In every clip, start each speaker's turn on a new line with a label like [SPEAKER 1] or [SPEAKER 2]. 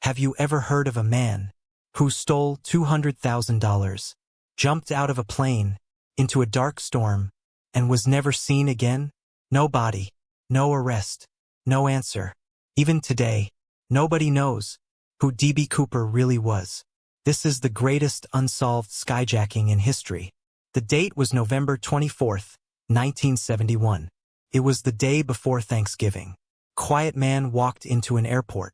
[SPEAKER 1] Have you ever heard of a man who stole $200,000, jumped out of a plane into a dark storm, and was never seen again? No body, no arrest, no answer. Even today, nobody knows who D.B. Cooper really was. This is the greatest unsolved skyjacking in history. The date was November 24th, 1971. It was the day before Thanksgiving. Quiet man walked into an airport.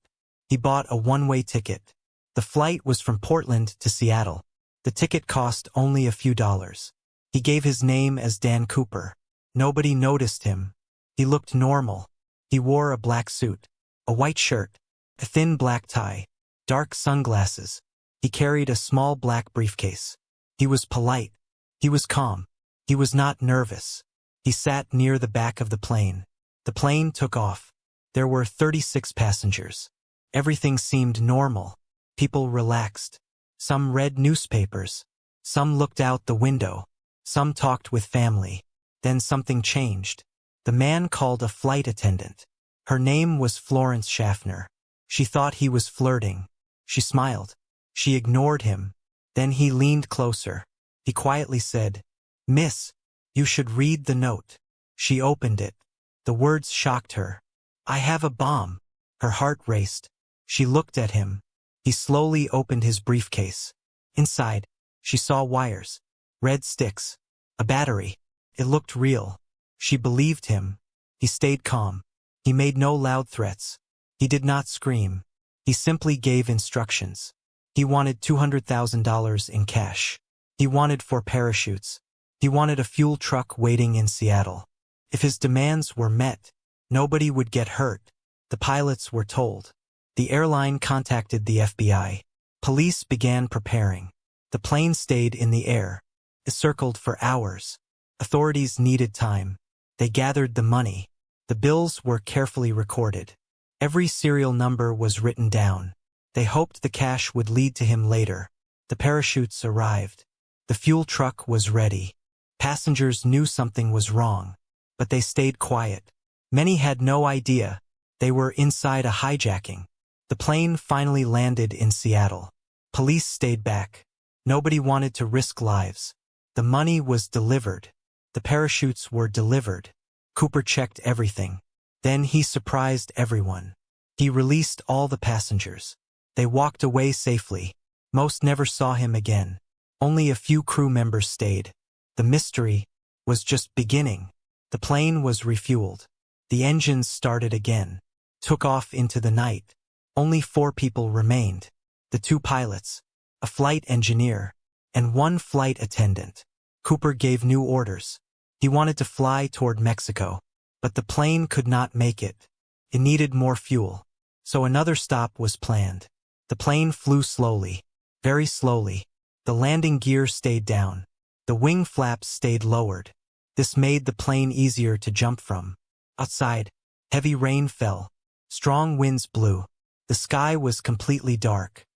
[SPEAKER 1] He bought a one-way ticket. The flight was from Portland to Seattle. The ticket cost only a few dollars. He gave his name as Dan Cooper. Nobody noticed him. He looked normal. He wore a black suit, a white shirt, a thin black tie, dark sunglasses. He carried a small black briefcase. He was polite. He was calm. He was not nervous. He sat near the back of the plane. The plane took off. There were 36 passengers. Everything seemed normal. People relaxed. Some read newspapers. Some looked out the window. Some talked with family. Then something changed. The man called a flight attendant. Her name was Florence Schaffner. She thought he was flirting. She smiled. She ignored him. Then he leaned closer. He quietly said, "Miss, you should read the note." She opened it. The words shocked her. "I have a bomb." Her heart raced. She looked at him. He slowly opened his briefcase. Inside, she saw wires, red sticks, a battery. It looked real. She believed him. He stayed calm. He made no loud threats. He did not scream. He simply gave instructions. He wanted $200,000 in cash. He wanted 4 parachutes. He wanted a fuel truck waiting in Seattle. If his demands were met, nobody would get hurt. The pilots were told. The airline contacted the FBI. Police began preparing. The plane stayed in the air. It circled for hours. Authorities needed time. They gathered the money. The bills were carefully recorded. Every serial number was written down. They hoped the cash would lead to him later. The parachutes arrived. The fuel truck was ready. Passengers knew something was wrong, but they stayed quiet. Many had no idea. They were inside a hijacking. The plane finally landed in Seattle. Police stayed back. Nobody wanted to risk lives. The money was delivered. The parachutes were delivered. Cooper checked everything. Then he surprised everyone. He released all the passengers. They walked away safely. Most never saw him again. Only a few crew members stayed. The mystery was just beginning. The plane was refueled. The engines started again. Took off into the night. Only 4 people remained. The 2 pilots, a flight engineer, and 1 flight attendant. Cooper gave new orders. He wanted to fly toward Mexico, but the plane could not make it. It needed more fuel. So another stop was planned. The plane flew slowly, very slowly. The landing gear stayed down. The wing flaps stayed lowered. This made the plane easier to jump from. Outside, heavy rain fell. Strong winds blew. The sky was completely dark.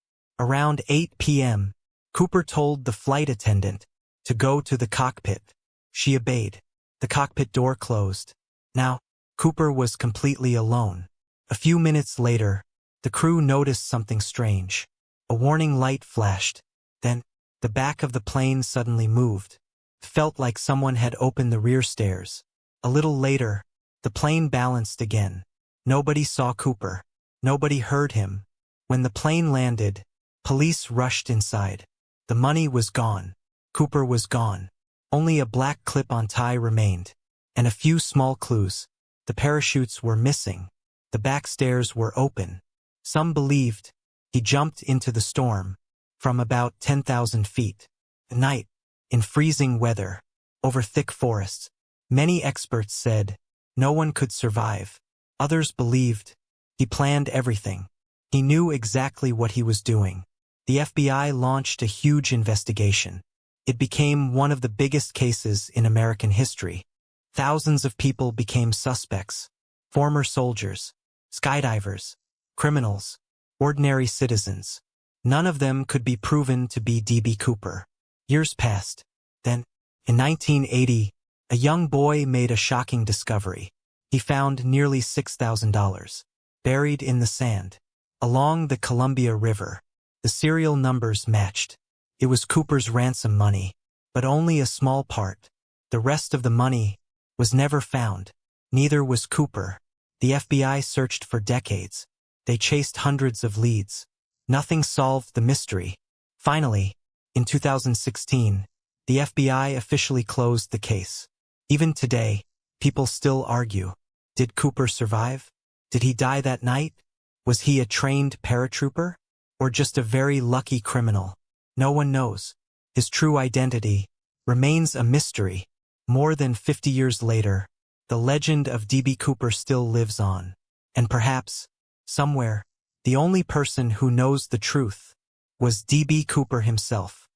[SPEAKER 1] Around 8 p.m., Cooper told the flight attendant to go to the cockpit. She obeyed. The cockpit door closed. Now, Cooper was completely alone. A few minutes later, the crew noticed something strange. A warning light flashed. Then, the back of the plane suddenly moved. It felt like someone had opened the rear stairs. A little later, the plane balanced again. Nobody saw Cooper. Nobody heard him. When the plane landed, police rushed inside. The money was gone. Cooper was gone. Only a black clip-on tie remained, and a few small clues. The parachutes were missing. The back stairs were open. Some believed he jumped into the storm from about 10,000 feet. At night, in freezing weather, over thick forests. Many experts said no one could survive. Others believed he planned everything. He knew exactly what he was doing. The FBI launched a huge investigation. It became one of the biggest cases in American history. Thousands of people became suspects. Former soldiers, skydivers, criminals, ordinary citizens. None of them could be proven to be D.B. Cooper. Years passed. Then, in 1980, a young boy made a shocking discovery. He found nearly $6,000 buried in the sand. Along the Columbia River, the serial numbers matched. It was Cooper's ransom money, but only a small part. The rest of the money was never found. Neither was Cooper. The FBI searched for decades. They chased hundreds of leads. Nothing solved the mystery. Finally, in 2016, the FBI officially closed the case. Even today, people still argue. Did Cooper survive? Did he die that night? Was he a trained paratrooper? Or just a very lucky criminal? No one knows. His true identity remains a mystery. More than 50 years later, the legend of D.B. Cooper still lives on. And perhaps, somewhere, the only person who knows the truth was D.B. Cooper himself.